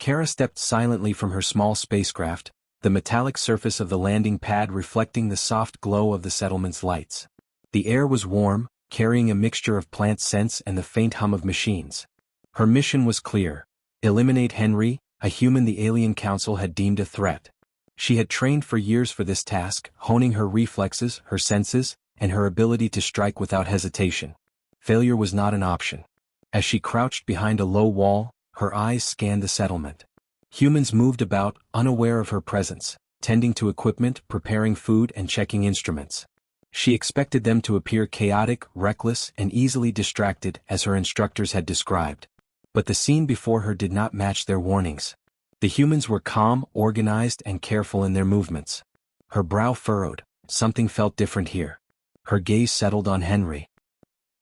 Kara stepped silently from her small spacecraft, the metallic surface of the landing pad reflecting the soft glow of the settlement's lights. The air was warm, carrying a mixture of plant scents and the faint hum of machines. Her mission was clear: eliminate Henry, a human the Alien Council had deemed a threat. She had trained for years for this task, honing her reflexes, her senses, and her ability to strike without hesitation. Failure was not an option. As she crouched behind a low wall, her eyes scanned the settlement. Humans moved about, unaware of her presence, tending to equipment, preparing food, and checking instruments. She expected them to appear chaotic, reckless, and easily distracted, as her instructors had described. But the scene before her did not match their warnings. The humans were calm, organized, and careful in their movements. Her brow furrowed. Something felt different here. Her gaze settled on Henry.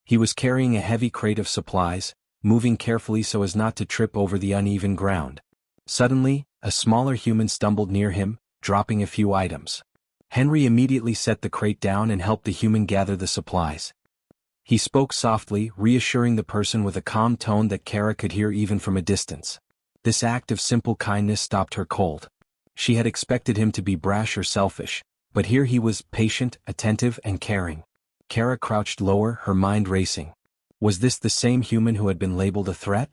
He was carrying a heavy crate of supplies, moving carefully so as not to trip over the uneven ground. Suddenly, a smaller human stumbled near him, dropping a few items. Henry immediately set the crate down and helped the human gather the supplies. He spoke softly, reassuring the person with a calm tone that Kara could hear even from a distance. This act of simple kindness stopped her cold. She had expected him to be brash or selfish, but here he was, patient, attentive, and caring. Kara crouched lower, her mind racing. Was this the same human who had been labeled a threat?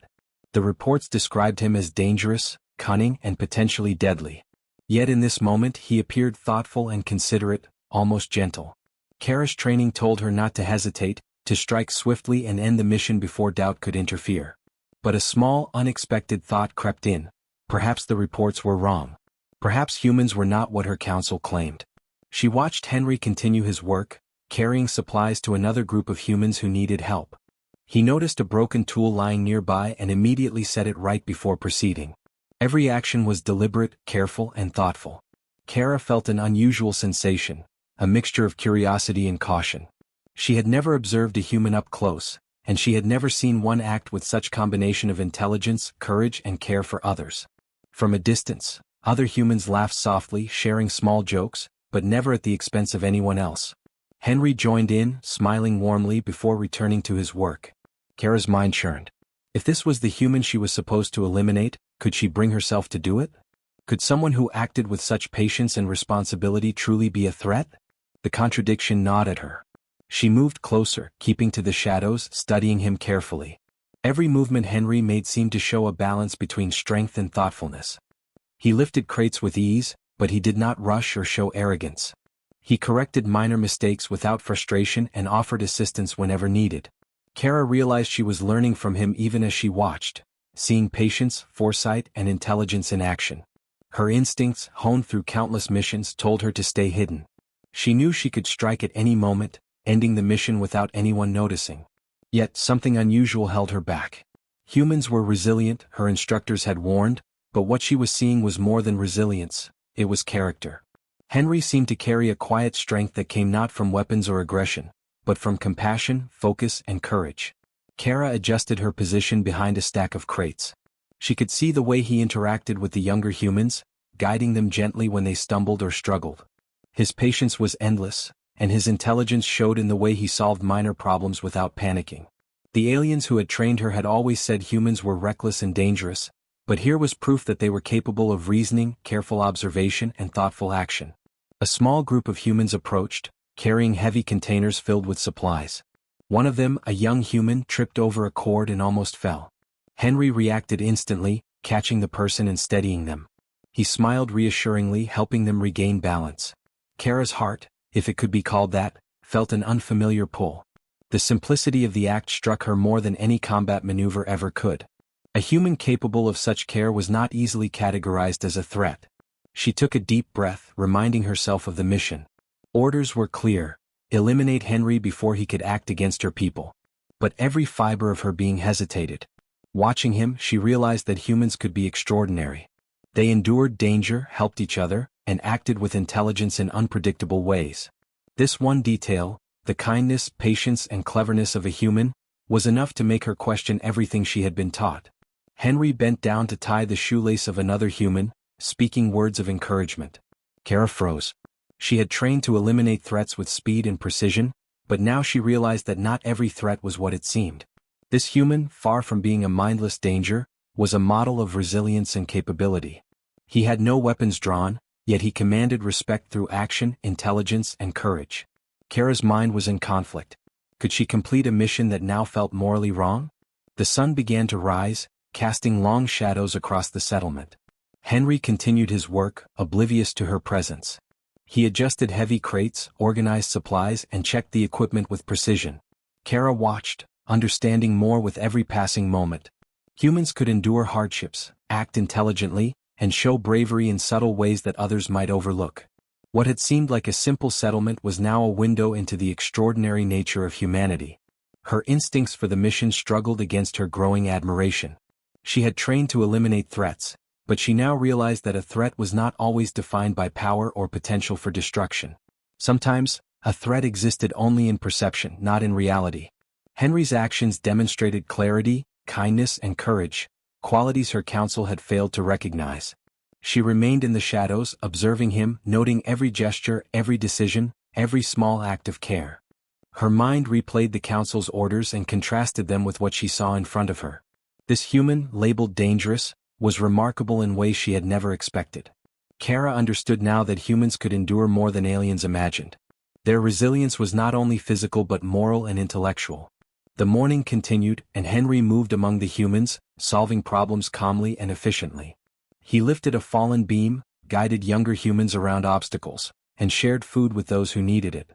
The reports described him as dangerous, cunning, and potentially deadly. Yet in this moment he appeared thoughtful and considerate, almost gentle. Kara's training told her not to hesitate, to strike swiftly and end the mission before doubt could interfere. But a small, unexpected thought crept in. Perhaps the reports were wrong. Perhaps humans were not what her council claimed. She watched Henry continue his work, carrying supplies to another group of humans who needed help. He noticed a broken tool lying nearby and immediately set it right before proceeding. Every action was deliberate, careful, and thoughtful. Kara felt an unusual sensation, a mixture of curiosity and caution. She had never observed a human up close, and she had never seen one act with such combination of intelligence, courage, and care for others. From a distance, other humans laughed softly, sharing small jokes, but never at the expense of anyone else. Henry joined in, smiling warmly before returning to his work. Kara's mind churned. If this was the human she was supposed to eliminate, could she bring herself to do it? Could someone who acted with such patience and responsibility truly be a threat? The contradiction gnawed at her. She moved closer, keeping to the shadows, studying him carefully. Every movement Henry made seemed to show a balance between strength and thoughtfulness. He lifted crates with ease, but he did not rush or show arrogance. He corrected minor mistakes without frustration and offered assistance whenever needed. Kara realized she was learning from him even as she watched, seeing patience, foresight, and intelligence in action. Her instincts, honed through countless missions, told her to stay hidden. She knew she could strike at any moment, ending the mission without anyone noticing. Yet something unusual held her back. Humans were resilient, her instructors had warned, but what she was seeing was more than resilience, it was character. Henry seemed to carry a quiet strength that came not from weapons or aggression, but from compassion, focus, and courage. Kara adjusted her position behind a stack of crates. She could see the way he interacted with the younger humans, guiding them gently when they stumbled or struggled. His patience was endless, and his intelligence showed in the way he solved minor problems without panicking. The aliens who had trained her had always said humans were reckless and dangerous, but here was proof that they were capable of reasoning, careful observation, and thoughtful action. A small group of humans approached, carrying heavy containers filled with supplies. One of them, a young human, tripped over a cord and almost fell. Henry reacted instantly, catching the person and steadying them. He smiled reassuringly, helping them regain balance. Kara's heart, if it could be called that, felt an unfamiliar pull. The simplicity of the act struck her more than any combat maneuver ever could. A human capable of such care was not easily categorized as a threat. She took a deep breath, reminding herself of the mission. Orders were clear: eliminate Henry before he could act against her people. But every fiber of her being hesitated. Watching him, she realized that humans could be extraordinary. They endured danger, helped each other, and acted with intelligence in unpredictable ways. This one detail, the kindness, patience, and cleverness of a human, was enough to make her question everything she had been taught. Henry bent down to tie the shoelace of another human, speaking words of encouragement. Kara froze. She had trained to eliminate threats with speed and precision, but now she realized that not every threat was what it seemed. This human, far from being a mindless danger, was a model of resilience and capability. He had no weapons drawn, yet he commanded respect through action, intelligence, and courage. Kara's mind was in conflict. Could she complete a mission that now felt morally wrong? The sun began to rise, casting long shadows across the settlement. Henry continued his work, oblivious to her presence. He adjusted heavy crates, organized supplies, and checked the equipment with precision. Kara watched, understanding more with every passing moment. Humans could endure hardships, act intelligently, and show bravery in subtle ways that others might overlook. What had seemed like a simple settlement was now a window into the extraordinary nature of humanity. Her instincts for the mission struggled against her growing admiration. She had trained to eliminate threats, but she now realized that a threat was not always defined by power or potential for destruction. Sometimes, a threat existed only in perception, not in reality. Henry's actions demonstrated clarity, kindness, and courage, qualities her council had failed to recognize. She remained in the shadows, observing him, noting every gesture, every decision, every small act of care. Her mind replayed the council's orders and contrasted them with what she saw in front of her. This human, labeled dangerous, was remarkable in ways she had never expected. Kara understood now that humans could endure more than aliens imagined. Their resilience was not only physical but moral and intellectual. The morning continued, and Henry moved among the humans, solving problems calmly and efficiently. He lifted a fallen beam, guided younger humans around obstacles, and shared food with those who needed it.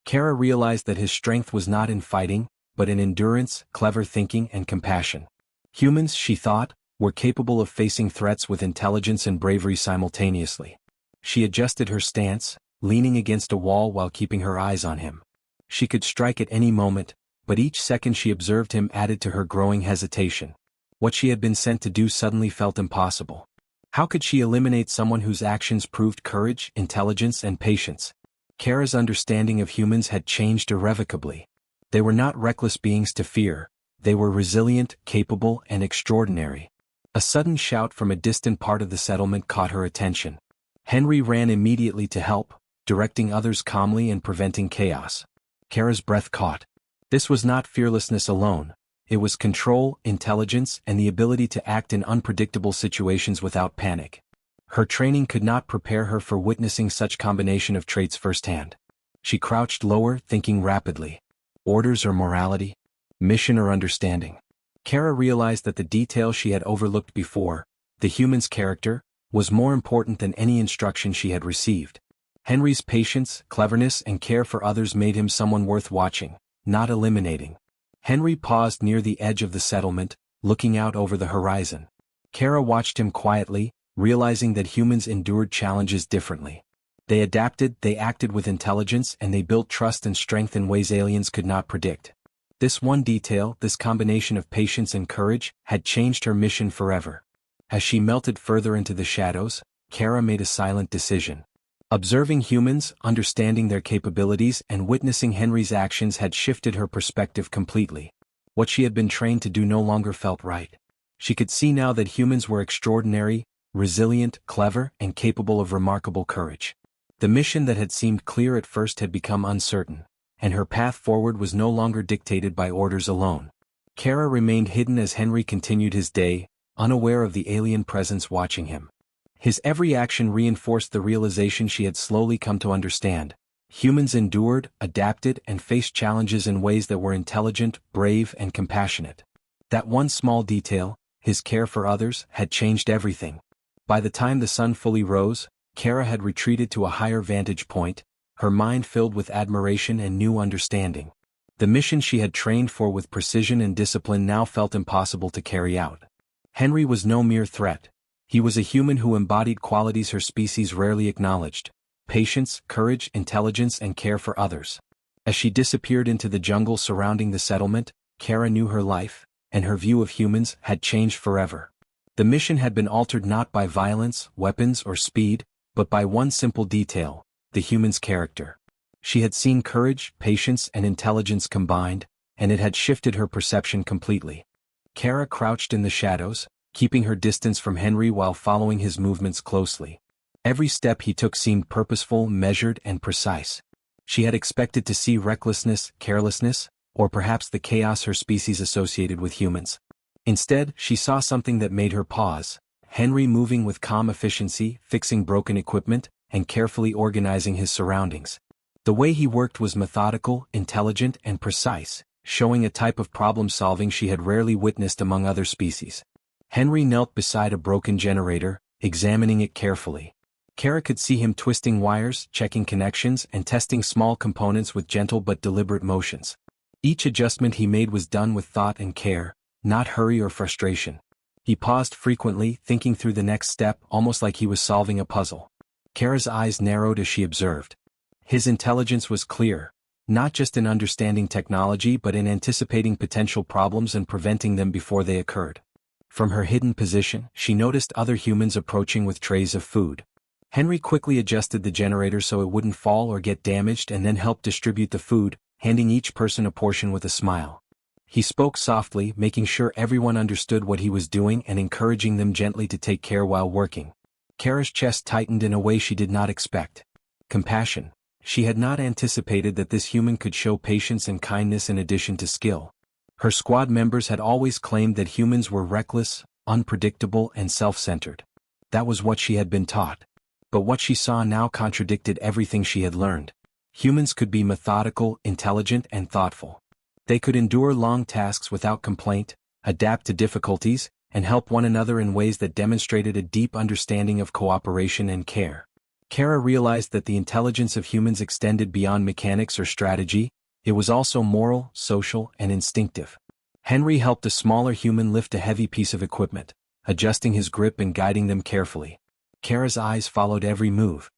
Kara realized that his strength was not in fighting, but in endurance, clever thinking, and compassion. Humans, she thought, were capable of facing threats with intelligence and bravery simultaneously. She adjusted her stance, leaning against a wall while keeping her eyes on him. She could strike at any moment, but each second she observed him added to her growing hesitation. What she had been sent to do suddenly felt impossible. How could she eliminate someone whose actions proved courage, intelligence, and patience? Kara's understanding of humans had changed irrevocably. They were not reckless beings to fear, they were resilient, capable, and extraordinary. A sudden shout from a distant part of the settlement caught her attention. Henry ran immediately to help, directing others calmly and preventing chaos. Kara's breath caught. This was not fearlessness alone. It was control, intelligence, and the ability to act in unpredictable situations without panic. Her training could not prepare her for witnessing such combination of traits firsthand. She crouched lower, thinking rapidly. Orders or morality? Mission or understanding? Kara realized that the detail she had overlooked before, the human's character, was more important than any instruction she had received. Henry's patience, cleverness, and care for others made him someone worth watching, not eliminating. Henry paused near the edge of the settlement, looking out over the horizon. Kara watched him quietly, realizing that humans endured challenges differently. They adapted, they acted with intelligence, and they built trust and strength in ways aliens could not predict. This one detail, this combination of patience and courage, had changed her mission forever. As she melted further into the shadows, Kara made a silent decision. Observing humans, understanding their capabilities, and witnessing Henry's actions had shifted her perspective completely. What she had been trained to do no longer felt right. She could see now that humans were extraordinary, resilient, clever, and capable of remarkable courage. The mission that had seemed clear at first had become uncertain, and her path forward was no longer dictated by orders alone. Kara remained hidden as Henry continued his day, unaware of the alien presence watching him. His every action reinforced the realization she had slowly come to understand. Humans endured, adapted, and faced challenges in ways that were intelligent, brave, and compassionate. That one small detail, his care for others, had changed everything. By the time the sun fully rose, Kara had retreated to a higher vantage point, her mind filled with admiration and new understanding. The mission she had trained for with precision and discipline now felt impossible to carry out. Henry was no mere threat. He was a human who embodied qualities her species rarely acknowledged: patience, courage, intelligence, and care for others. As she disappeared into the jungle surrounding the settlement, Kara knew her life, and her view of humans, had changed forever. The mission had been altered not by violence, weapons, or speed, but by one simple detail: the human's character. She had seen courage, patience, and intelligence combined, and it had shifted her perception completely. Kara crouched in the shadows, keeping her distance from Henry while following his movements closely. Every step he took seemed purposeful, measured, and precise. She had expected to see recklessness, carelessness, or perhaps the chaos her species associated with humans. Instead, she saw something that made her pause: Henry moving with calm efficiency, fixing broken equipment, and carefully organizing his surroundings. The way he worked was methodical, intelligent, and precise, showing a type of problem-solving she had rarely witnessed among other species. Henry knelt beside a broken generator, examining it carefully. Kara could see him twisting wires, checking connections, and testing small components with gentle but deliberate motions. Each adjustment he made was done with thought and care, not hurry or frustration. He paused frequently, thinking through the next step, almost like he was solving a puzzle. Kara's eyes narrowed as she observed. His intelligence was clear, not just in understanding technology but in anticipating potential problems and preventing them before they occurred. From her hidden position, she noticed other humans approaching with trays of food. Henry quickly adjusted the generator so it wouldn't fall or get damaged and then helped distribute the food, handing each person a portion with a smile. He spoke softly, making sure everyone understood what he was doing and encouraging them gently to take care while working. Kara's chest tightened in a way she did not expect. Compassion. She had not anticipated that this human could show patience and kindness in addition to skill. Her squad members had always claimed that humans were reckless, unpredictable, and self-centered. That was what she had been taught. But what she saw now contradicted everything she had learned. Humans could be methodical, intelligent, and thoughtful. They could endure long tasks without complaint, adapt to difficulties, and help one another in ways that demonstrated a deep understanding of cooperation and care. Kara realized that the intelligence of humans extended beyond mechanics or strategy. It was also moral, social, and instinctive. Henry helped a smaller human lift a heavy piece of equipment, adjusting his grip and guiding them carefully. Kara's eyes followed every move.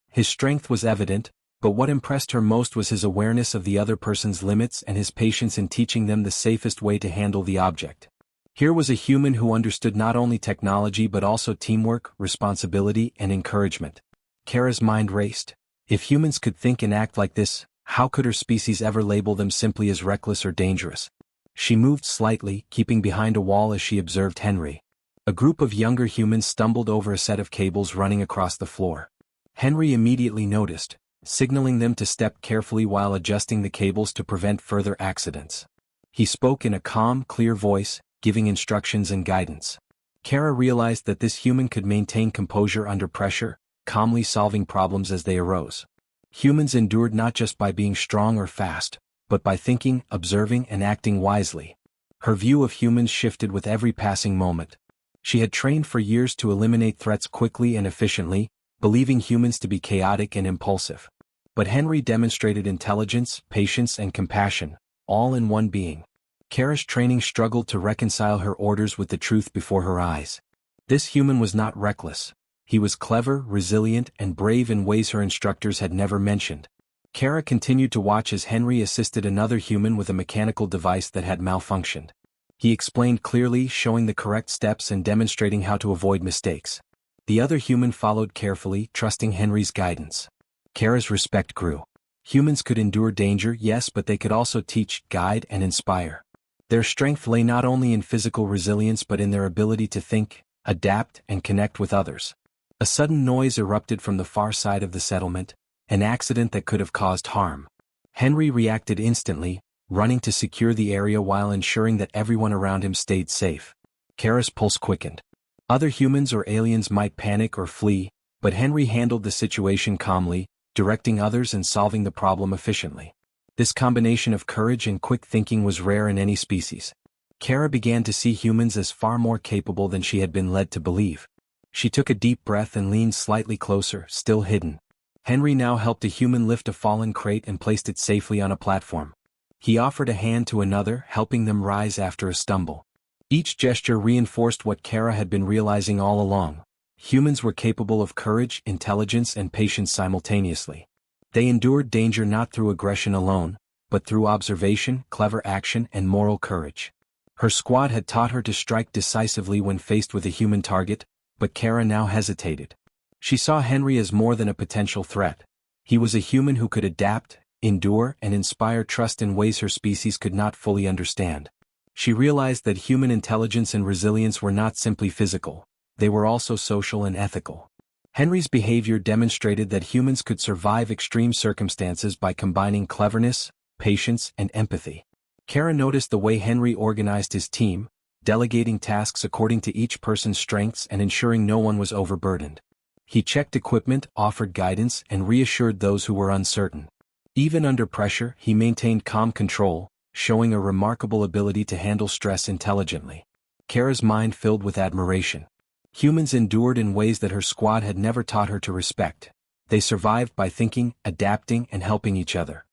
His strength was evident, but what impressed her most was his awareness of the other person's limits and his patience in teaching them the safest way to handle the object. Here was a human who understood not only technology but also teamwork, responsibility, and encouragement. Kara's mind raced. If humans could think and act like this, how could her species ever label them simply as reckless or dangerous? She moved slightly, keeping behind a wall as she observed Henry. A group of younger humans stumbled over a set of cables running across the floor. Henry immediately noticed, signaling them to step carefully while adjusting the cables to prevent further accidents. He spoke in a calm, clear voice, giving instructions and guidance. Kara realized that this human could maintain composure under pressure, calmly solving problems as they arose. Humans endured not just by being strong or fast, but by thinking, observing, and acting wisely. Her view of humans shifted with every passing moment. She had trained for years to eliminate threats quickly and efficiently, believing humans to be chaotic and impulsive. But Henry demonstrated intelligence, patience, and compassion, all in one being. Kara's training struggled to reconcile her orders with the truth before her eyes. This human was not reckless. He was clever, resilient, and brave in ways her instructors had never mentioned. Kara continued to watch as Henry assisted another human with a mechanical device that had malfunctioned. He explained clearly, showing the correct steps and demonstrating how to avoid mistakes. The other human followed carefully, trusting Henry's guidance. Kara's respect grew. Humans could endure danger, yes, but they could also teach, guide, and inspire. Their strength lay not only in physical resilience but in their ability to think, adapt, and connect with others. A sudden noise erupted from the far side of the settlement, an accident that could have caused harm. Henry reacted instantly, running to secure the area while ensuring that everyone around him stayed safe. Kara's pulse quickened. Other humans or aliens might panic or flee, but Henry handled the situation calmly, directing others and solving the problem efficiently. This combination of courage and quick thinking was rare in any species. Kara began to see humans as far more capable than she had been led to believe. She took a deep breath and leaned slightly closer, still hidden. Henry now helped a human lift a fallen crate and placed it safely on a platform. He offered a hand to another, helping them rise after a stumble. Each gesture reinforced what Kara had been realizing all along. Humans were capable of courage, intelligence, and patience simultaneously. They endured danger not through aggression alone, but through observation, clever action, and moral courage. Her squad had taught her to strike decisively when faced with a human target, but Kara now hesitated. She saw Henry as more than a potential threat. He was a human who could adapt, endure, and inspire trust in ways her species could not fully understand. She realized that human intelligence and resilience were not simply physical, they were also social and ethical. Henry's behavior demonstrated that humans could survive extreme circumstances by combining cleverness, patience, and empathy. Kara noticed the way Henry organized his team, delegating tasks according to each person's strengths and ensuring no one was overburdened. He checked equipment, offered guidance, and reassured those who were uncertain. Even under pressure, he maintained calm control, showing a remarkable ability to handle stress intelligently. Kara's mind filled with admiration. Humans endured in ways that her squad had never taught her to respect. They survived by thinking, adapting, and helping each other.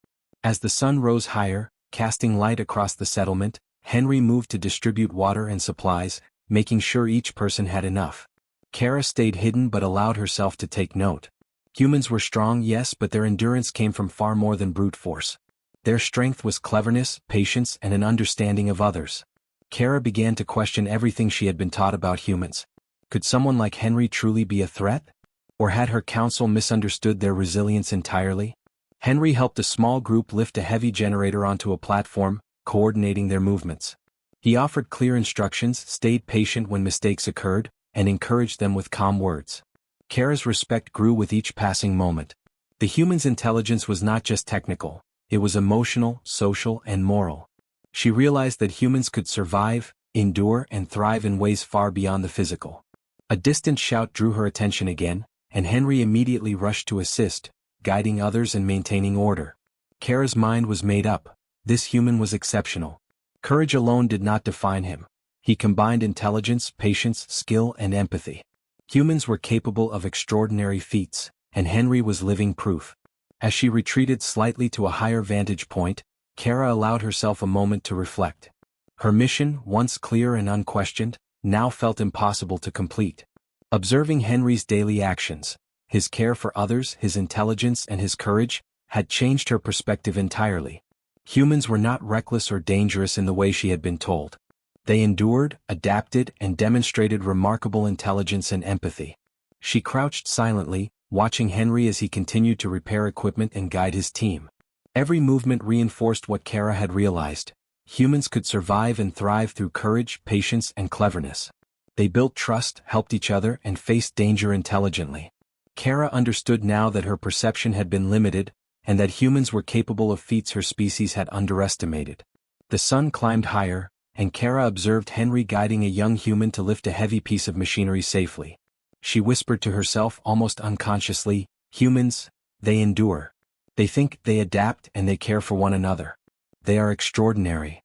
As the sun rose higher, casting light across the settlement, Henry moved to distribute water and supplies, making sure each person had enough. Kara stayed hidden but allowed herself to take note. Humans were strong, yes, but their endurance came from far more than brute force. Their strength was cleverness, patience, and an understanding of others. Kara began to question everything she had been taught about humans. Could someone like Henry truly be a threat? Or had her council misunderstood their resilience entirely? Henry helped a small group lift a heavy generator onto a platform, coordinating their movements. He offered clear instructions, stayed patient when mistakes occurred, and encouraged them with calm words. Kara's respect grew with each passing moment. The human's intelligence was not just technical, it was emotional, social, and moral. She realized that humans could survive, endure, and thrive in ways far beyond the physical. A distant shout drew her attention again, and Henry immediately rushed to assist, guiding others and maintaining order. Kara's mind was made up. This human was exceptional. Courage alone did not define him. He combined intelligence, patience, skill, and empathy. Humans were capable of extraordinary feats, and Henry was living proof. As she retreated slightly to a higher vantage point, Kara allowed herself a moment to reflect. Her mission, once clear and unquestioned, now felt impossible to complete. Observing Henry's daily actions, his care for others, his intelligence, and his courage, had changed her perspective entirely. Humans were not reckless or dangerous in the way she had been told. They endured, adapted, and demonstrated remarkable intelligence and empathy. She crouched silently, watching Henry as he continued to repair equipment and guide his team. Every movement reinforced what Kara had realized. Humans could survive and thrive through courage, patience, and cleverness. They built trust, helped each other, and faced danger intelligently. Kara understood now that her perception had been limited, and that humans were capable of feats her species had underestimated. The sun climbed higher, and Kara observed Henry guiding a young human to lift a heavy piece of machinery safely. She whispered to herself almost unconsciously, "Humans, they endure. They think, they adapt, and they care for one another. They are extraordinary."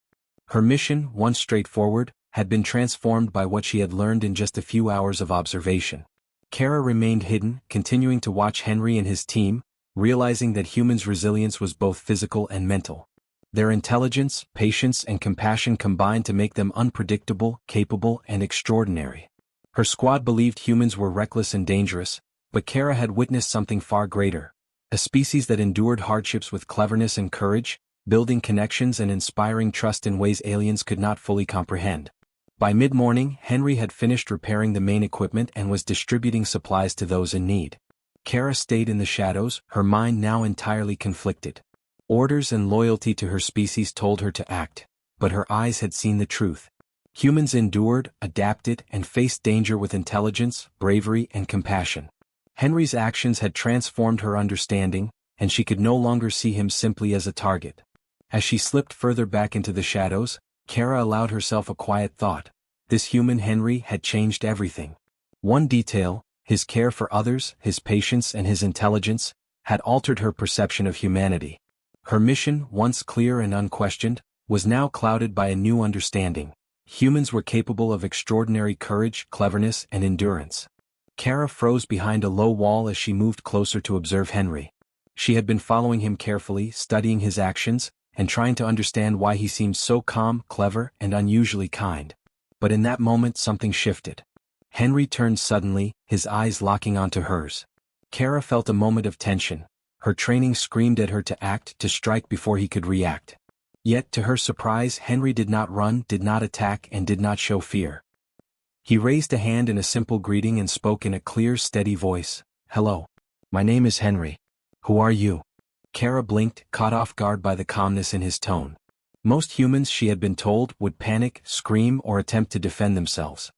Her mission, once straightforward, had been transformed by what she had learned in just a few hours of observation. Kara remained hidden, continuing to watch Henry and his team, realizing that humans' resilience was both physical and mental. Their intelligence, patience, and compassion combined to make them unpredictable, capable, and extraordinary. Her squad believed humans were reckless and dangerous, but Kara had witnessed something far greater. A species that endured hardships with cleverness and courage, building connections and inspiring trust in ways aliens could not fully comprehend. By mid-morning, Henry had finished repairing the main equipment and was distributing supplies to those in need. Kara stayed in the shadows, her mind now entirely conflicted. Orders and loyalty to her species told her to act, but her eyes had seen the truth. Humans endured, adapted, and faced danger with intelligence, bravery, and compassion. Henry's actions had transformed her understanding, and she could no longer see him simply as a target. As she slipped further back into the shadows, Kara allowed herself a quiet thought. This human Henry had changed everything. One detail, his care for others, his patience, and his intelligence, had altered her perception of humanity. Her mission, once clear and unquestioned, was now clouded by a new understanding. Humans were capable of extraordinary courage, cleverness, and endurance. Kara froze behind a low wall as she moved closer to observe Henry. She had been following him carefully, studying his actions, and trying to understand why he seemed so calm, clever, and unusually kind. But in that moment something shifted. Henry turned suddenly, his eyes locking onto hers. Kara felt a moment of tension. Her training screamed at her to act, to strike before he could react. Yet to her surprise, Henry did not run, did not attack, and did not show fear. He raised a hand in a simple greeting and spoke in a clear, steady voice. "Hello. My name is Henry. Who are you?" Kara blinked, caught off guard by the calmness in his tone. Most humans, she had been told, would panic, scream, or attempt to defend themselves.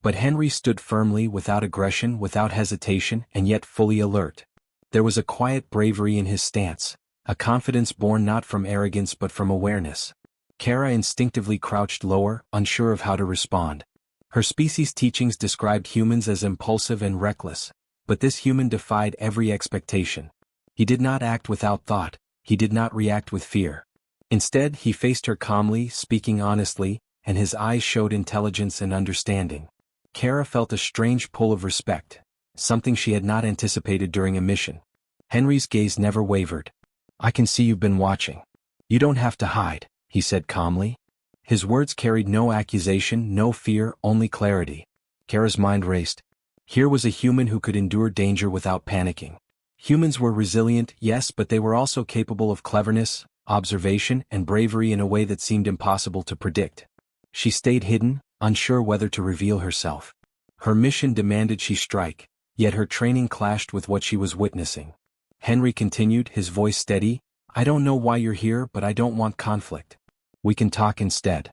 But Henry stood firmly, without aggression, without hesitation, and yet fully alert. There was a quiet bravery in his stance, a confidence born not from arrogance but from awareness. Kara instinctively crouched lower, unsure of how to respond. Her species' teachings described humans as impulsive and reckless, but this human defied every expectation. He did not act without thought, he did not react with fear. Instead, he faced her calmly, speaking honestly, and his eyes showed intelligence and understanding. Kara felt a strange pull of respect, something she had not anticipated during a mission. Henry's gaze never wavered. "I can see you've been watching. You don't have to hide," he said calmly. His words carried no accusation, no fear, only clarity. Kara's mind raced. Here was a human who could endure danger without panicking. Humans were resilient, yes, but they were also capable of cleverness, observation, and bravery in a way that seemed impossible to predict. She stayed hidden, unsure whether to reveal herself. Her mission demanded she strike, yet her training clashed with what she was witnessing. Henry continued, his voice steady, "I don't know why you're here, but I don't want conflict. We can talk instead."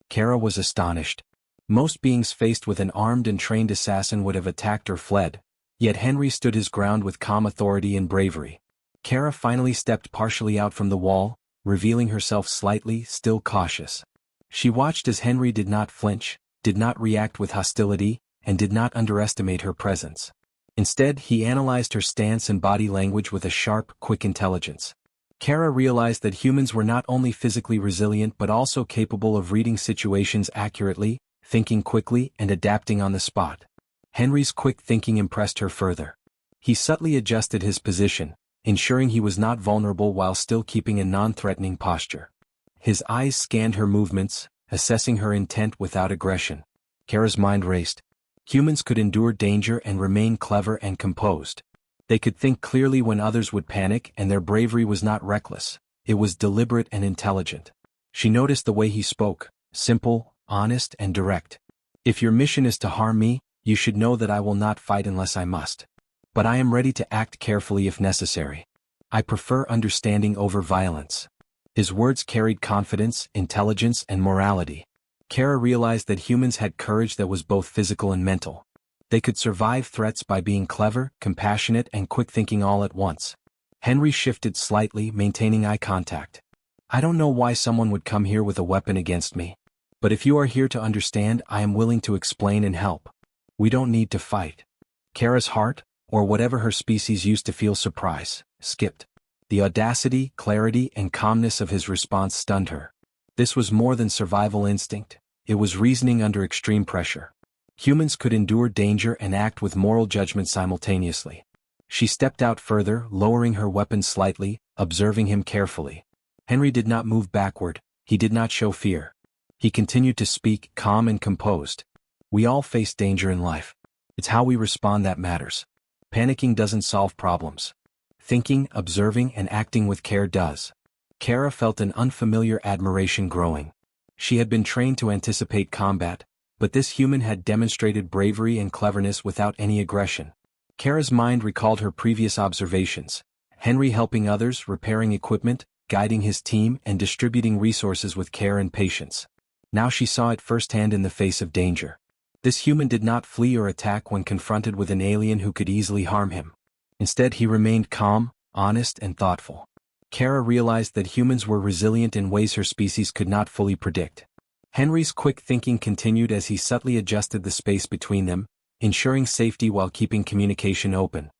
Kara was astonished. Most beings faced with an armed and trained assassin would have attacked or fled, yet Henry stood his ground with calm authority and bravery. Kara finally stepped partially out from the wall, revealing herself slightly, still cautious. She watched as Henry did not flinch, did not react with hostility, and did not underestimate her presence. Instead, he analyzed her stance and body language with a sharp, quick intelligence. Kara realized that humans were not only physically resilient but also capable of reading situations accurately, thinking quickly, and adapting on the spot. Henry's quick thinking impressed her further. He subtly adjusted his position, ensuring he was not vulnerable while still keeping a non-threatening posture. His eyes scanned her movements, assessing her intent without aggression. Kara's mind raced. Humans could endure danger and remain clever and composed. They could think clearly when others would panic, and their bravery was not reckless, it was deliberate and intelligent. She noticed the way he spoke, simple, honest, and direct. "If your mission is to harm me, you should know that I will not fight unless I must. But I am ready to act carefully if necessary. I prefer understanding over violence." His words carried confidence, intelligence, and morality. Kara realized that humans had courage that was both physical and mental. They could survive threats by being clever, compassionate, and quick-thinking all at once. Henry shifted slightly, maintaining eye contact. "I don't know why someone would come here with a weapon against me. But if you are here to understand, I am willing to explain and help. We don't need to fight." Kara's heart, or whatever her species used to feel surprise, skipped. The audacity, clarity, and calmness of his response stunned her. This was more than survival instinct, it was reasoning under extreme pressure. Humans could endure danger and act with moral judgment simultaneously. She stepped out further, lowering her weapon slightly, observing him carefully. Henry did not move backward, he did not show fear. He continued to speak, calm and composed. "We all face danger in life. It's how we respond that matters. Panicking doesn't solve problems. Thinking, observing, and acting with care does." Kara felt an unfamiliar admiration growing. She had been trained to anticipate combat, but this human had demonstrated bravery and cleverness without any aggression. Kara's mind recalled her previous observations. Henry helping others, repairing equipment, guiding his team, and distributing resources with care and patience. Now she saw it firsthand in the face of danger. This human did not flee or attack when confronted with an alien who could easily harm him. Instead, he remained calm, honest, and thoughtful. Kara realized that humans were resilient in ways her species could not fully predict. Henry's quick thinking continued as he subtly adjusted the space between them, ensuring safety while keeping communication open.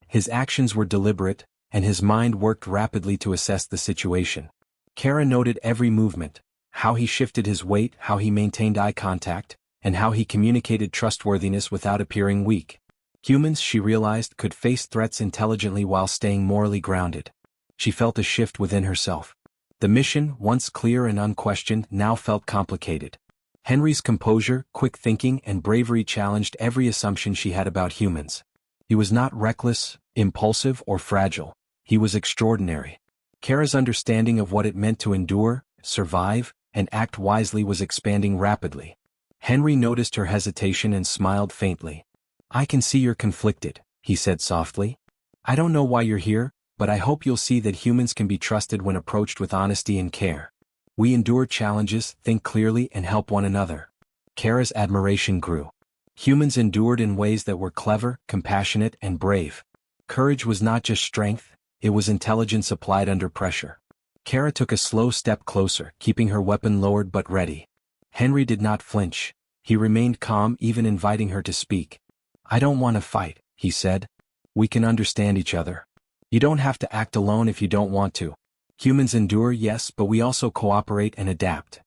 His actions were deliberate, and his mind worked rapidly to assess the situation. Kara noted every movement, how he shifted his weight, how he maintained eye contact, and how he communicated trustworthiness without appearing weak. Humans, she realized, could face threats intelligently while staying morally grounded. She felt a shift within herself. The mission, once clear and unquestioned, now felt complicated. Henry's composure, quick thinking, and bravery challenged every assumption she had about humans. He was not reckless, impulsive, or fragile. He was extraordinary. Kara's understanding of what it meant to endure, survive, and act wisely was expanding rapidly. Henry noticed her hesitation and smiled faintly. "I can see you're conflicted," he said softly. "I don't know why you're here, but I hope you'll see that humans can be trusted when approached with honesty and care. We endure challenges, think clearly, and help one another." Kara's admiration grew. Humans endured in ways that were clever, compassionate, and brave. Courage was not just strength, it was intelligence applied under pressure. Kara took a slow step closer, keeping her weapon lowered but ready. Henry did not flinch. He remained calm, even inviting her to speak. "I don't want to fight," he said. "We can understand each other. You don't have to act alone if you don't want to. Humans endure, yes, but we also cooperate and adapt."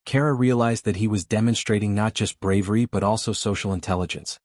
Kara realized that he was demonstrating not just bravery but also social intelligence.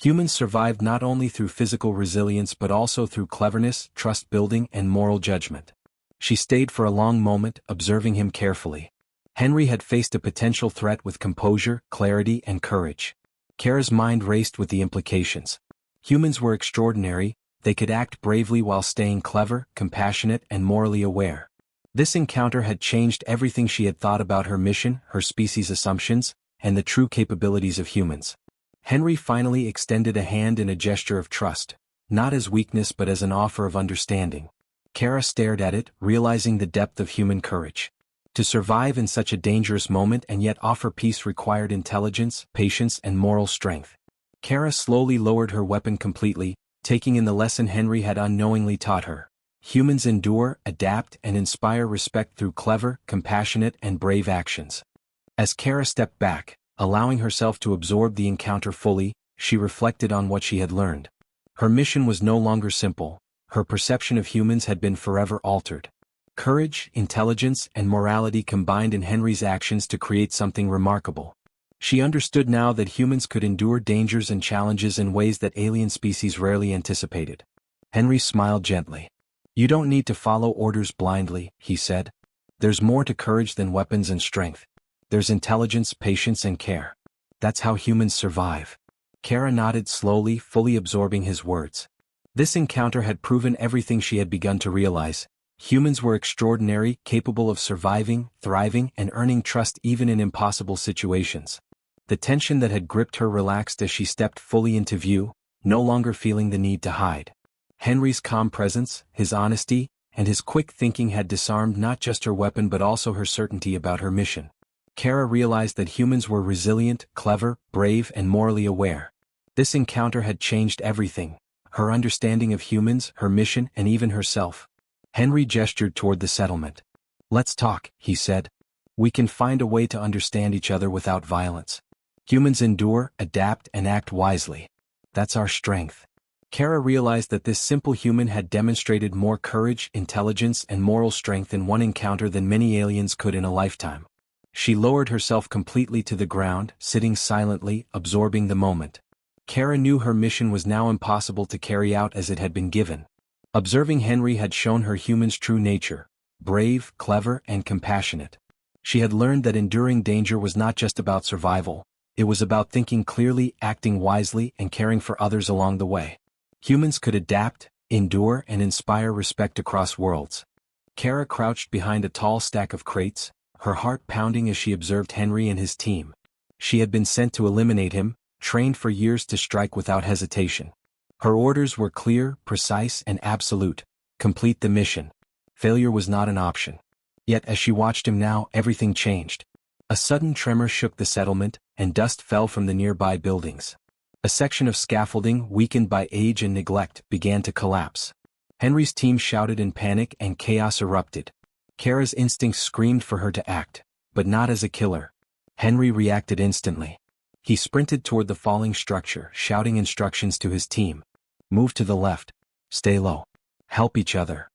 Humans survived not only through physical resilience but also through cleverness, trust-building, and moral judgment. She stayed for a long moment, observing him carefully. Henry had faced a potential threat with composure, clarity, and courage. Kara's mind raced with the implications. Humans were extraordinary. They could act bravely while staying clever, compassionate, and morally aware. This encounter had changed everything she had thought about her mission, her species' assumptions, and the true capabilities of humans. Henry finally extended a hand in a gesture of trust, not as weakness but as an offer of understanding. Kara stared at it, realizing the depth of human courage. To survive in such a dangerous moment and yet offer peace required intelligence, patience, and moral strength. Kara slowly lowered her weapon completely, taking in the lesson Henry had unknowingly taught her. Humans endure, adapt, and inspire respect through clever, compassionate, and brave actions. As Kara stepped back, allowing herself to absorb the encounter fully, she reflected on what she had learned. Her mission was no longer simple. Her perception of humans had been forever altered. Courage, intelligence, and morality combined in Henry's actions to create something remarkable. She understood now that humans could endure dangers and challenges in ways that alien species rarely anticipated. Henry smiled gently. "You don't need to follow orders blindly," he said. "There's more to courage than weapons and strength. There's intelligence, patience, and care. That's how humans survive." Kara nodded slowly, fully absorbing his words. This encounter had proven everything she had begun to realize. Humans were extraordinary, capable of surviving, thriving, and earning trust even in impossible situations. The tension that had gripped her relaxed as she stepped fully into view, no longer feeling the need to hide. Henry's calm presence, his honesty, and his quick thinking had disarmed not just her weapon but also her certainty about her mission. Kara realized that humans were resilient, clever, brave, and morally aware. This encounter had changed everything: her understanding of humans, her mission, and even herself. Henry gestured toward the settlement. "Let's talk," he said. "We can find a way to understand each other without violence. Humans endure, adapt, and act wisely. That's our strength." Kara realized that this simple human had demonstrated more courage, intelligence, and moral strength in one encounter than many aliens could in a lifetime. She lowered herself completely to the ground, sitting silently, absorbing the moment. Kara knew her mission was now impossible to carry out as it had been given. Observing Henry had shown her human's true nature: brave, clever, and compassionate. She had learned that enduring danger was not just about survival. It was about thinking clearly, acting wisely, and caring for others along the way. Humans could adapt, endure, and inspire respect across worlds. Kara crouched behind a tall stack of crates, her heart pounding as she observed Henry and his team. She had been sent to eliminate him, trained for years to strike without hesitation. Her orders were clear, precise, and absolute: complete the mission. Failure was not an option. Yet as she watched him now, everything changed. A sudden tremor shook the settlement, and dust fell from the nearby buildings. A section of scaffolding, weakened by age and neglect, began to collapse. Henry's team shouted in panic and chaos erupted. Kara's instincts screamed for her to act, but not as a killer. Henry reacted instantly. He sprinted toward the falling structure, shouting instructions to his team. "Move to the left. Stay low. Help each other."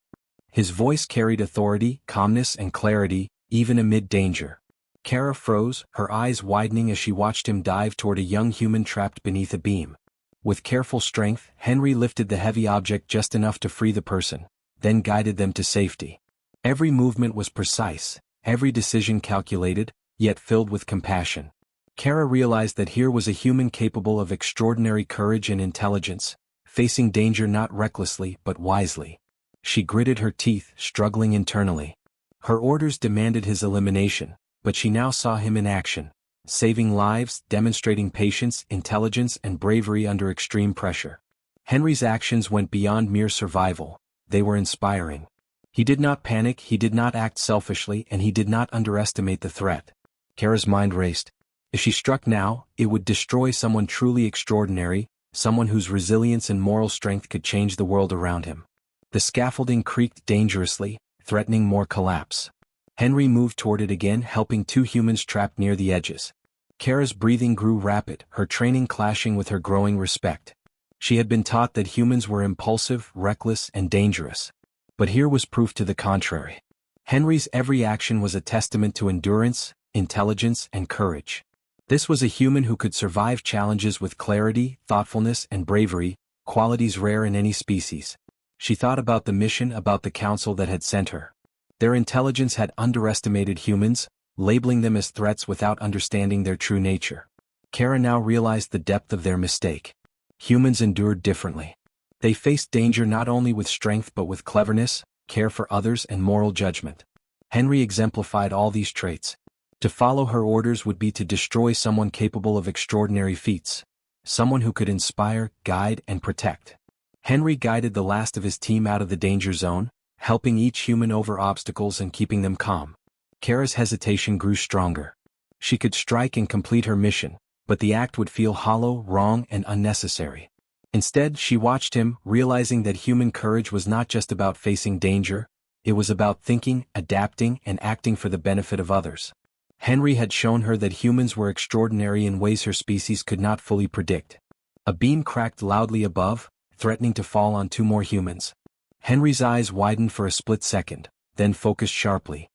His voice carried authority, calmness, and clarity, even amid danger. Kara froze, her eyes widening as she watched him dive toward a young human trapped beneath a beam. With careful strength, Henry lifted the heavy object just enough to free the person, then guided them to safety. Every movement was precise, every decision calculated, yet filled with compassion. Kara realized that here was a human capable of extraordinary courage and intelligence, facing danger not recklessly but wisely. She gritted her teeth, struggling internally. Her orders demanded his elimination, but she now saw him in action, saving lives, demonstrating patience, intelligence, and bravery under extreme pressure. Henry's actions went beyond mere survival. They were inspiring. He did not panic, he did not act selfishly, and he did not underestimate the threat. Kara's mind raced. If she struck now, it would destroy someone truly extraordinary, someone whose resilience and moral strength could change the world around him. The scaffolding creaked dangerously, threatening more collapse. Henry moved toward it again, helping two humans trapped near the edges. Kara's breathing grew rapid, her training clashing with her growing respect. She had been taught that humans were impulsive, reckless, and dangerous. But here was proof to the contrary. Henry's every action was a testament to endurance, intelligence, and courage. This was a human who could survive challenges with clarity, thoughtfulness, and bravery, qualities rare in any species. She thought about the mission, about the council that had sent her. Their intelligence had underestimated humans, labeling them as threats without understanding their true nature. Kara now realized the depth of their mistake. Humans endured differently. They faced danger not only with strength but with cleverness, care for others, and moral judgment. Henry exemplified all these traits. To follow her orders would be to destroy someone capable of extraordinary feats, someone who could inspire, guide, and protect. Henry guided the last of his team out of the danger zone, helping each human over obstacles and keeping them calm. Kara's hesitation grew stronger. She could strike and complete her mission, but the act would feel hollow, wrong, and unnecessary. Instead, she watched him, realizing that human courage was not just about facing danger, it was about thinking, adapting, and acting for the benefit of others. Henry had shown her that humans were extraordinary in ways her species could not fully predict. A beam cracked loudly above, threatening to fall on two more humans. Henry's eyes widened for a split second, then focused sharply.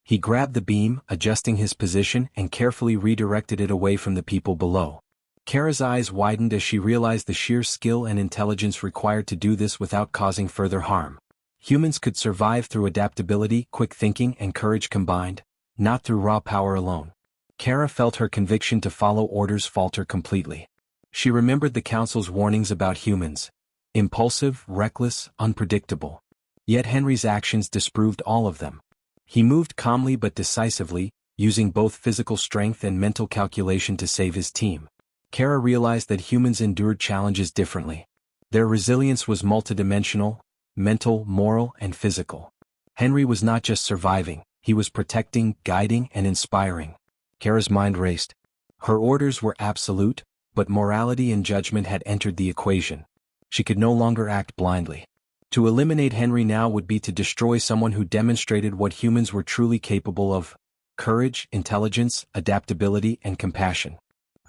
He grabbed the beam, adjusting his position, and carefully redirected it away from the people below. Kara's eyes widened as she realized the sheer skill and intelligence required to do this without causing further harm. Humans could survive through adaptability, quick thinking, and courage combined, not through raw power alone. Kara felt her conviction to follow orders falter completely. She remembered the Council's warnings about humans: impulsive, reckless, unpredictable. Yet Henry's actions disproved all of them. He moved calmly but decisively, using both physical strength and mental calculation to save his team. Kara realized that humans endured challenges differently. Their resilience was multidimensional: mental, moral, and physical. Henry was not just surviving, he was protecting, guiding, and inspiring. Kara's mind raced. Her orders were absolute, but morality and judgment had entered the equation. She could no longer act blindly. To eliminate Henry now would be to destroy someone who demonstrated what humans were truly capable of: courage, intelligence, adaptability, and compassion.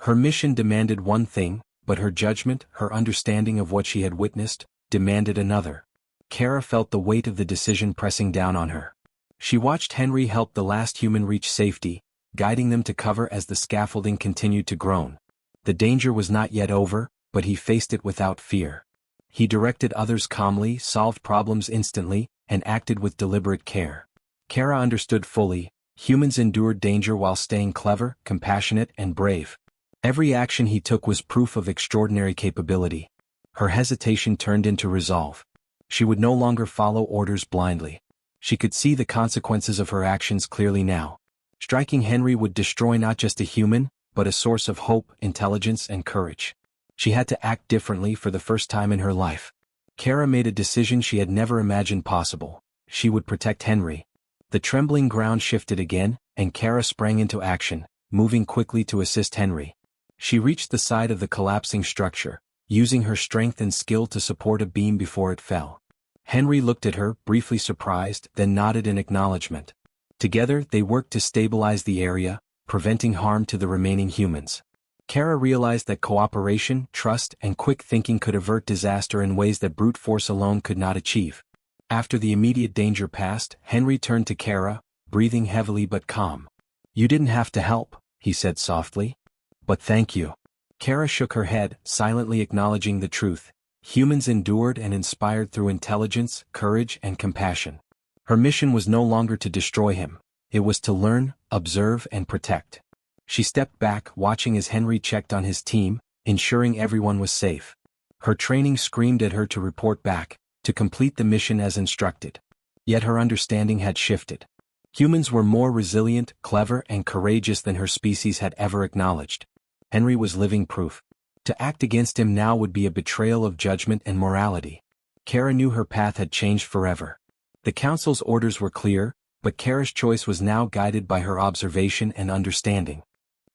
Her mission demanded one thing, but her judgment, her understanding of what she had witnessed, demanded another. Kara felt the weight of the decision pressing down on her. She watched Henry help the last human reach safety, guiding them to cover as the scaffolding continued to groan. The danger was not yet over, but he faced it without fear. He directed others calmly, solved problems instantly, and acted with deliberate care. Kara understood fully: humans endured danger while staying clever, compassionate, and brave. Every action he took was proof of extraordinary capability. Her hesitation turned into resolve. She would no longer follow orders blindly. She could see the consequences of her actions clearly now. Striking Henry would destroy not just a human, but a source of hope, intelligence, and courage. She had to act differently for the first time in her life. Kara made a decision she had never imagined possible. She would protect Henry. The trembling ground shifted again, and Kara sprang into action, moving quickly to assist Henry. She reached the side of the collapsing structure, using her strength and skill to support a beam before it fell. Henry looked at her, briefly surprised, then nodded in acknowledgement. Together, they worked to stabilize the area, preventing harm to the remaining humans. Kara realized that cooperation, trust, and quick thinking could avert disaster in ways that brute force alone could not achieve. After the immediate danger passed, Henry turned to Kara, breathing heavily but calm. "You didn't have to help," he said softly. "But thank you." Kara shook her head, silently acknowledging the truth. Humans endured and inspired through intelligence, courage, and compassion. Her mission was no longer to destroy him. It was to learn, observe, and protect. She stepped back, watching as Henry checked on his team, ensuring everyone was safe. Her training screamed at her to report back, to complete the mission as instructed. Yet her understanding had shifted. Humans were more resilient, clever, and courageous than her species had ever acknowledged. Henry was living proof. To act against him now would be a betrayal of judgment and morality. Kara knew her path had changed forever. The Council's orders were clear, but Kara's choice was now guided by her observation and understanding.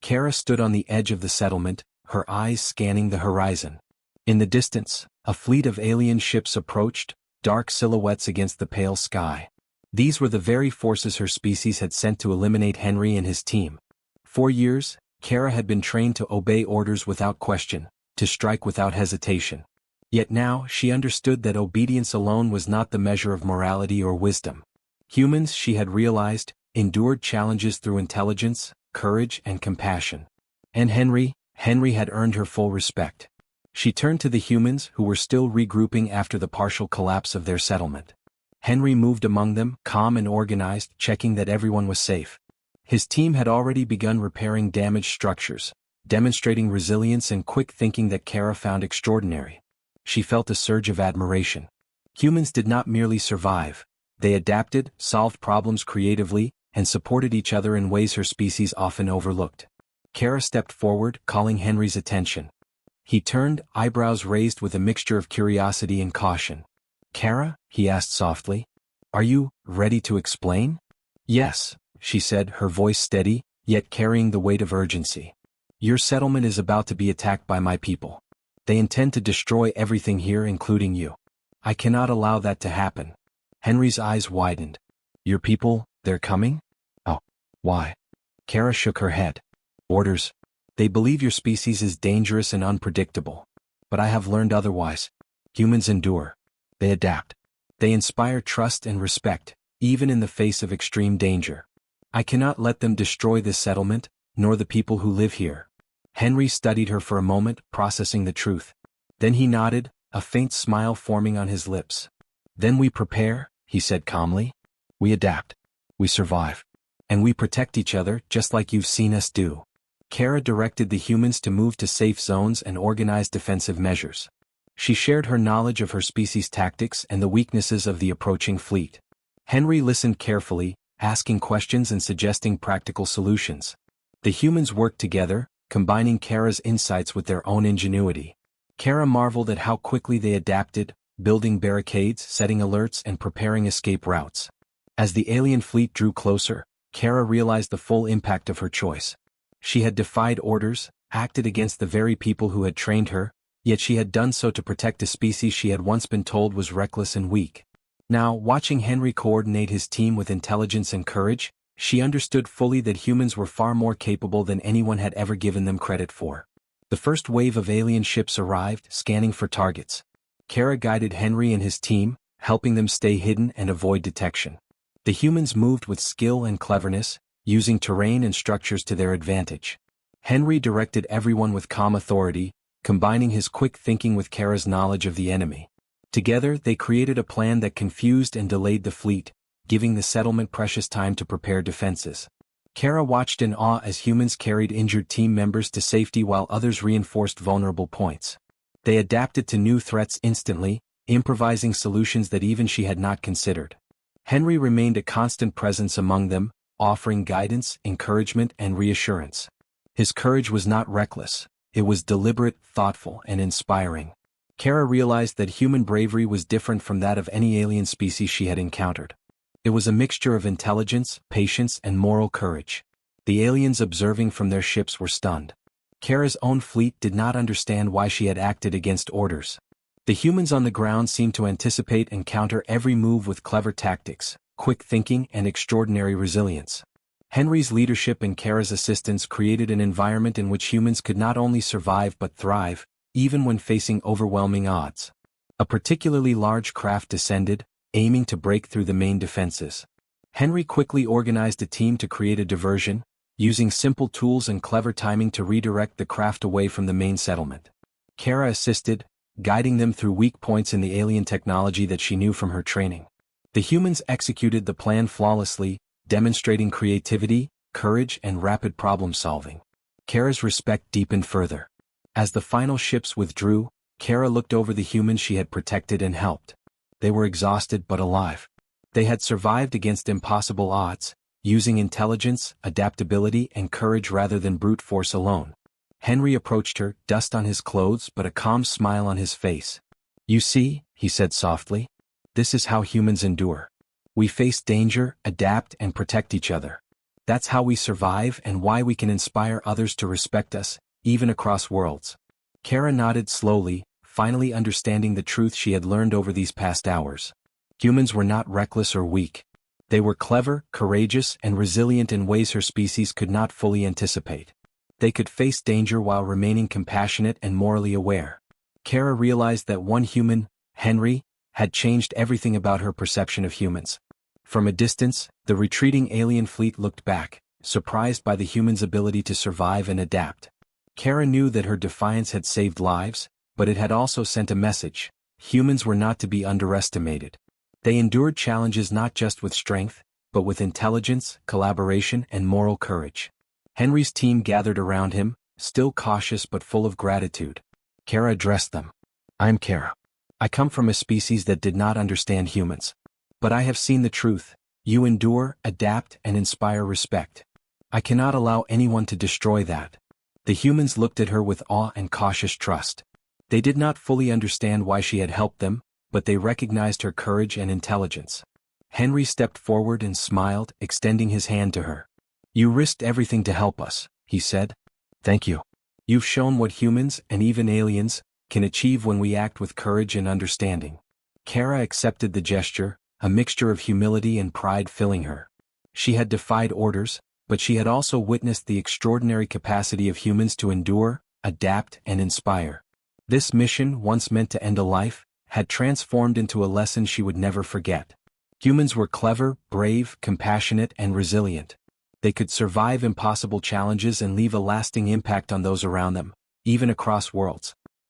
Kara stood on the edge of the settlement, her eyes scanning the horizon. In the distance, a fleet of alien ships approached, dark silhouettes against the pale sky. These were the very forces her species had sent to eliminate Henry and his team. For years, Kara had been trained to obey orders without question, to strike without hesitation. Yet now she understood that obedience alone was not the measure of morality or wisdom. Humans, she had realized, endured challenges through intelligence, courage, and compassion. And Henry had earned her full respect. She turned to the humans who were still regrouping after the partial collapse of their settlement. Henry moved among them, calm and organized, checking that everyone was safe. His team had already begun repairing damaged structures, demonstrating resilience and quick thinking that Kara found extraordinary. She felt a surge of admiration. Humans did not merely survive, they adapted, solved problems creatively, and supported each other in ways her species often overlooked. Kara stepped forward, calling Henry's attention. He turned, eyebrows raised with a mixture of curiosity and caution. "Kara?" he asked softly. "Are you ready to explain?" "Yes," she said, her voice steady, yet carrying the weight of urgency. "Your settlement is about to be attacked by my people. They intend to destroy everything here, including you. I cannot allow that to happen." Henry's eyes widened. "Your people, they're coming? Oh, why?" Kara shook her head. "Orders. They believe your species is dangerous and unpredictable. But I have learned otherwise. Humans endure. They adapt. They inspire trust and respect, even in the face of extreme danger. I cannot let them destroy this settlement, nor the people who live here." Henry studied her for a moment, processing the truth. Then he nodded, a faint smile forming on his lips. "Then we prepare," he said calmly. "We adapt. We survive. And we protect each other, just like you've seen us do." Kara directed the humans to move to safe zones and organize defensive measures. She shared her knowledge of her species' tactics and the weaknesses of the approaching fleet. Henry listened carefully, asking questions and suggesting practical solutions. The humans worked together, combining Kara's insights with their own ingenuity. Kara marveled at how quickly they adapted, building barricades, setting alerts, and preparing escape routes. As the alien fleet drew closer, Kara realized the full impact of her choice. She had defied orders, acted against the very people who had trained her, yet she had done so to protect a species she had once been told was reckless and weak. Now, watching Henry coordinate his team with intelligence and courage, she understood fully that humans were far more capable than anyone had ever given them credit for. The first wave of alien ships arrived, scanning for targets. Kara guided Henry and his team, helping them stay hidden and avoid detection. The humans moved with skill and cleverness, using terrain and structures to their advantage. Henry directed everyone with calm authority, combining his quick thinking with Kara's knowledge of the enemy. Together, they created a plan that confused and delayed the fleet, giving the settlement precious time to prepare defenses. Kara watched in awe as humans carried injured team members to safety while others reinforced vulnerable points. They adapted to new threats instantly, improvising solutions that even she had not considered. Henry remained a constant presence among them, offering guidance, encouragement, and reassurance. His courage was not reckless, it was deliberate, thoughtful, and inspiring. Kara realized that human bravery was different from that of any alien species she had encountered. It was a mixture of intelligence, patience, and moral courage. The aliens observing from their ships were stunned. Kara's own fleet did not understand why she had acted against orders. The humans on the ground seemed to anticipate and counter every move with clever tactics, quick thinking, and extraordinary resilience. Henry's leadership and Kara's assistance created an environment in which humans could not only survive but thrive, even when facing overwhelming odds. A particularly large craft descended, aiming to break through the main defenses. Henry quickly organized a team to create a diversion, using simple tools and clever timing to redirect the craft away from the main settlement. Kara assisted, guiding them through weak points in the alien technology that she knew from her training. The humans executed the plan flawlessly, demonstrating creativity, courage, and rapid problem-solving. Kara's respect deepened further. As the final ships withdrew, Kara looked over the humans she had protected and helped. They were exhausted but alive. They had survived against impossible odds, using intelligence, adaptability, and courage rather than brute force alone. Henry approached her, dust on his clothes but a calm smile on his face. "You see," he said softly, "this is how humans endure. We face danger, adapt, and protect each other. That's how we survive and why we can inspire others to respect us, even across worlds." Kara nodded slowly, finally understanding the truth she had learned over these past hours. Humans were not reckless or weak. They were clever, courageous, and resilient in ways her species could not fully anticipate. They could face danger while remaining compassionate and morally aware. Kara realized that one human, Henry, had changed everything about her perception of humans. From a distance, the retreating alien fleet looked back, surprised by the humans' ability to survive and adapt. Kara knew that her defiance had saved lives, but it had also sent a message: humans were not to be underestimated. They endured challenges not just with strength, but with intelligence, collaboration, and moral courage. Henry's team gathered around him, still cautious but full of gratitude. Kara addressed them. "I'm Kara. I come from a species that did not understand humans. But I have seen the truth. You endure, adapt, and inspire respect. I cannot allow anyone to destroy that." The humans looked at her with awe and cautious trust. They did not fully understand why she had helped them, but they recognized her courage and intelligence. Henry stepped forward and smiled, extending his hand to her. "You risked everything to help us," he said. "Thank you. You've shown what humans, and even aliens, can achieve when we act with courage and understanding." Kara accepted the gesture, a mixture of humility and pride filling her. She had defied orders, but she had also witnessed the extraordinary capacity of humans to endure, adapt, and inspire. This mission, once meant to end a life, had transformed into a lesson she would never forget. Humans were clever, brave, compassionate, and resilient. They could survive impossible challenges and leave a lasting impact on those around them, even across worlds.